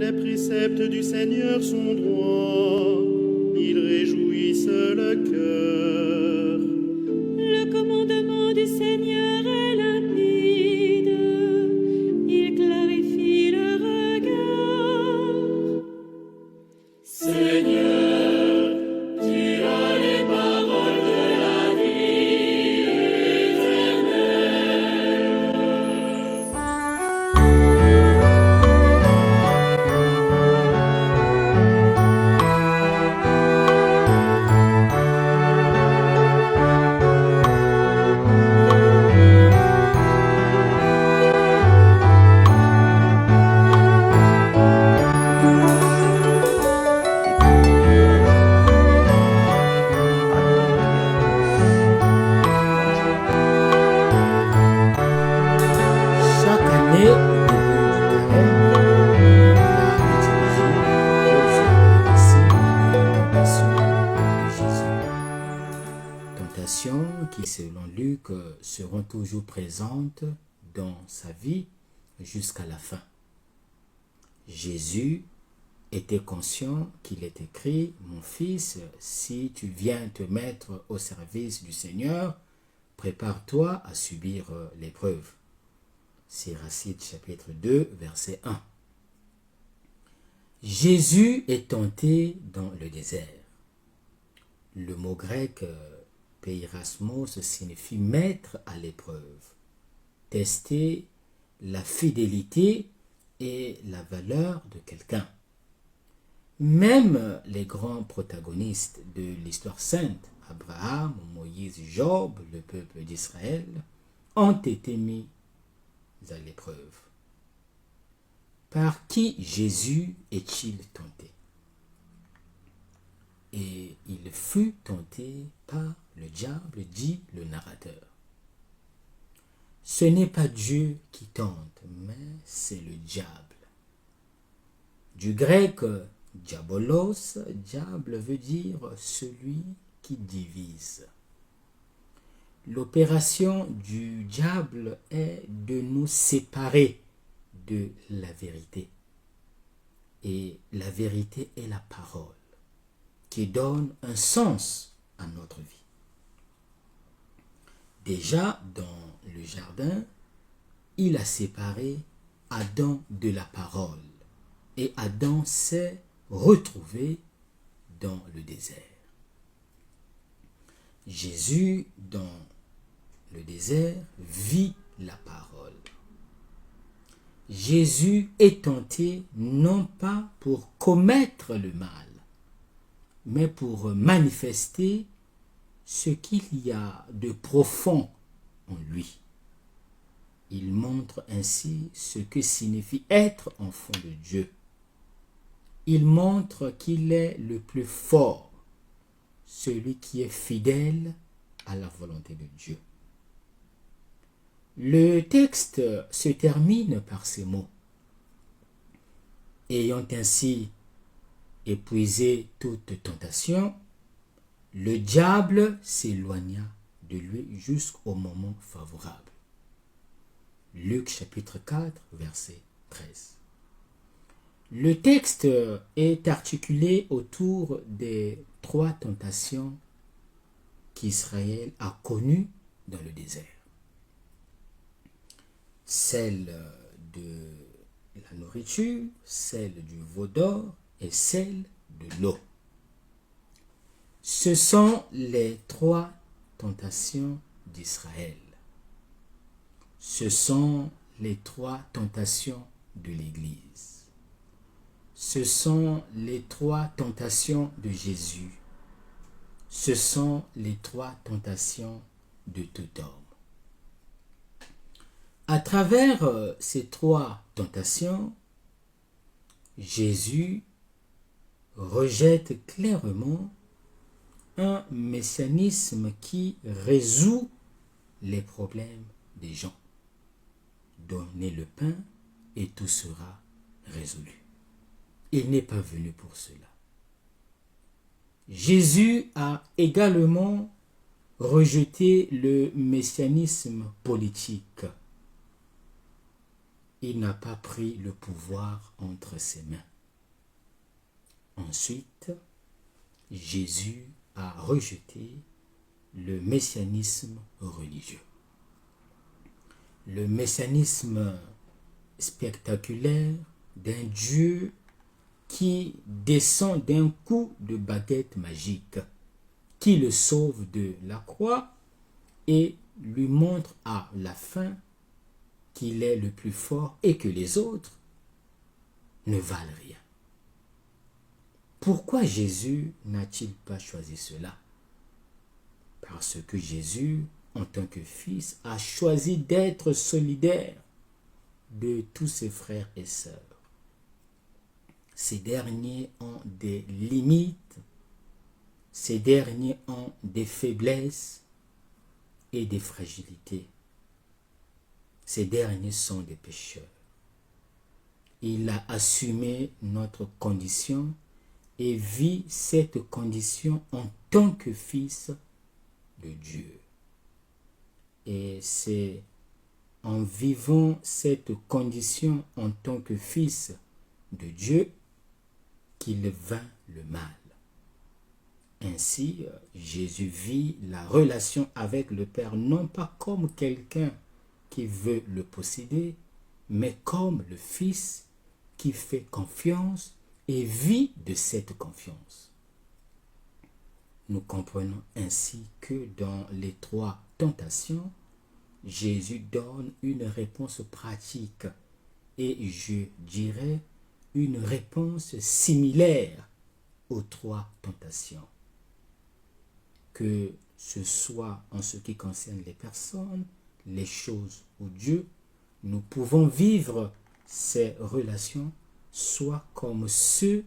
Les préceptes du Seigneur sont droits, ils réjouissent le cœur. Le commandement du Seigneur est limpide, il clarifie le regard. Seigneur, tu as les paroles de la vie éternelle. Chaque année, au début du carême, la liturgie propose le récit des tentations de Jésus. Tentations qui, selon Luc, seront toujours présentes dans sa vie jusqu'à la fin. Jésus était conscient qu'il est écrit « Mon fils, si tu viens te mettre au service du Seigneur, prépare-toi à subir l'épreuve. » Siracide chapitre 2, verset 1. Jésus est tenté dans le désert. Le mot grec peirasmos signifie mettre à l'épreuve, tester la fidélité et la valeur de quelqu'un. Même les grands protagonistes de l'histoire sainte, Abraham, Moïse, Job, le peuple d'Israël, ont été mis à l'épreuve. Par qui Jésus est-il tenté? Et il fut tenté par le diable, dit le narrateur. Ce n'est pas Dieu qui tente, mais c'est le diable. Du grec diabolos, diable veut dire celui qui divise. L'opération du diable est de nous séparer de la vérité. Et la vérité est la parole qui donne un sens à notre vie. Déjà dans le jardin, il a séparé Adam de la parole et Adam s'est retrouvé dans le désert. Jésus, dans le désert, vit la parole. Jésus est tenté non pas pour commettre le mal, mais pour manifester ce qu'il y a de profond en lui. Il montre ainsi ce que signifie être enfant de Dieu. Il montre qu'il est le plus fort, celui qui est fidèle à la volonté de Dieu. Le texte se termine par ces mots. Ayant ainsi épuisé toute tentation, le diable s'éloigna de lui jusqu'au moment favorable. Luc chapitre 4, verset 13. Le texte est articulé autour des 3 tentations qu'Israël a connues dans le désert. Celle de la nourriture, celle du veau d'or et celle de l'eau. Ce sont les 3 tentations d'Israël. Ce sont les 3 tentations de l'Église. Ce sont les 3 tentations de Jésus. Ce sont les 3 tentations de tout homme. À travers ces 3 tentations, Jésus rejette clairement un messianisme qui résout les problèmes des gens. donnez le pain et tout sera résolu. Il n'est pas venu pour cela. Jésus a également rejeté le messianisme politique. Il n'a pas pris le pouvoir entre ses mains. Ensuite, Jésus a rejeté le messianisme religieux. Le messianisme spectaculaire d'un Dieu qui descend d'un coup de baguette magique, qui le sauve de la croix et lui montre à la fin qu'il est le plus fort et que les autres ne valent rien. Pourquoi Jésus n'a-t-il pas choisi cela? Parce que Jésus, en tant que fils, a choisi d'être solidaire de tous ses frères et sœurs. Ces derniers ont des limites, ces derniers ont des faiblesses et des fragilités. Ces derniers sont des pécheurs. Il a assumé notre condition et vit cette condition en tant que fils de Dieu. Et c'est en vivant cette condition en tant que fils de Dieu qu'il vainc le mal. Ainsi, Jésus vit la relation avec le Père non pas comme quelqu'un qui veut le posséder, mais comme le Fils qui fait confiance et vit de cette confiance. Nous comprenons ainsi que dans les 3 tentations, Jésus donne une réponse pratique et je dirais une réponse similaire aux 3 tentations. Que ce soit en ce qui concerne les personnes, les choses ou Dieu, nous pouvons vivre ces relations soit comme ceux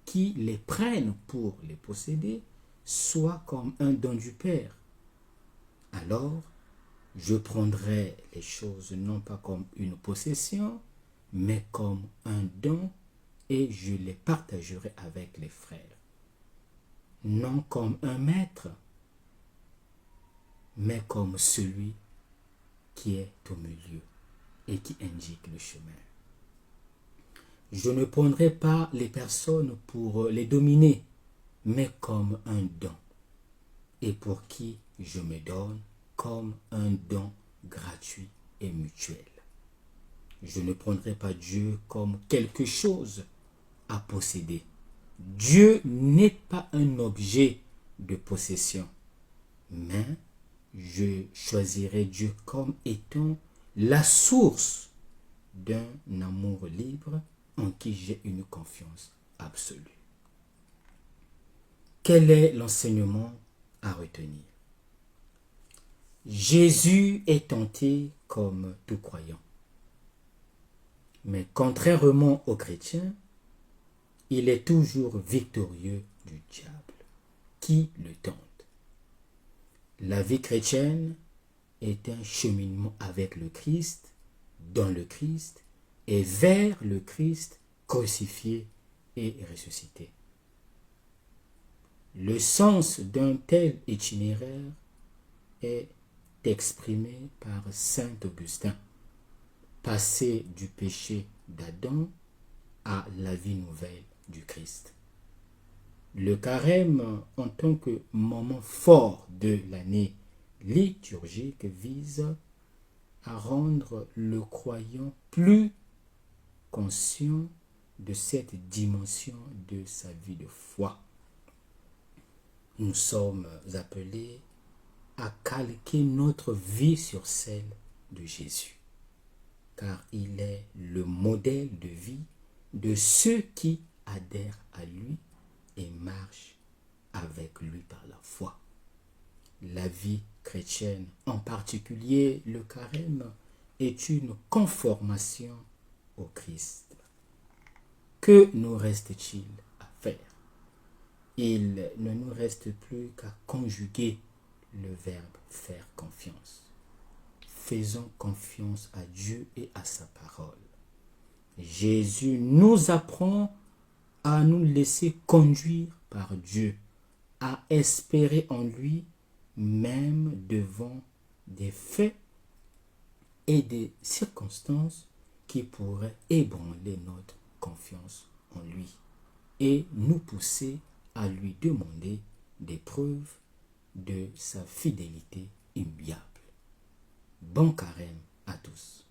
qui les prennent pour les posséder, soit comme un don du Père. Alors, je prendrai les choses non pas comme une possession, mais comme un don et je les partagerai avec les frères. Non comme un maître, mais comme celui qui est au milieu et qui indique le chemin. Je ne prendrai pas les personnes pour les dominer, mais comme un don, et pour qui je me donne comme un don gratuit et mutuel. Je ne prendrai pas Dieu comme quelque chose à posséder. Dieu n'est pas un objet de possession, mais je choisirai Dieu comme étant la source d'un amour libre en qui j'ai une confiance absolue. Quel est l'enseignement à retenir? Jésus est tenté comme tout croyant. Mais contrairement aux chrétiens, il est toujours victorieux du diable qui le tente. La vie chrétienne est un cheminement avec le Christ, dans le Christ et vers le Christ crucifié et ressuscité. Le sens d'un tel itinéraire est exprimé par saint Augustin. Passer du péché d'Adam à la vie nouvelle du Christ. Le carême, en tant que moment fort de l'année liturgique, vise à rendre le croyant plus conscient de cette dimension de sa vie de foi. Nous sommes appelés à calquer notre vie sur celle de Jésus, car il est le modèle de vie de ceux qui adhèrent à lui et marchent avec lui par la foi. La vie chrétienne, en particulier le carême, est une conformation au Christ. Que nous reste-t-il à faire? Il ne nous reste plus qu'à conjuguer le verbe faire confiance. faisons confiance à Dieu et à sa parole. Jésus nous apprend à nous laisser conduire par Dieu, à espérer en lui, même devant des faits et des circonstances qui pourraient ébranler notre confiance en lui et nous pousser à lui demander des preuves de sa fidélité immuable. Bon carême à tous.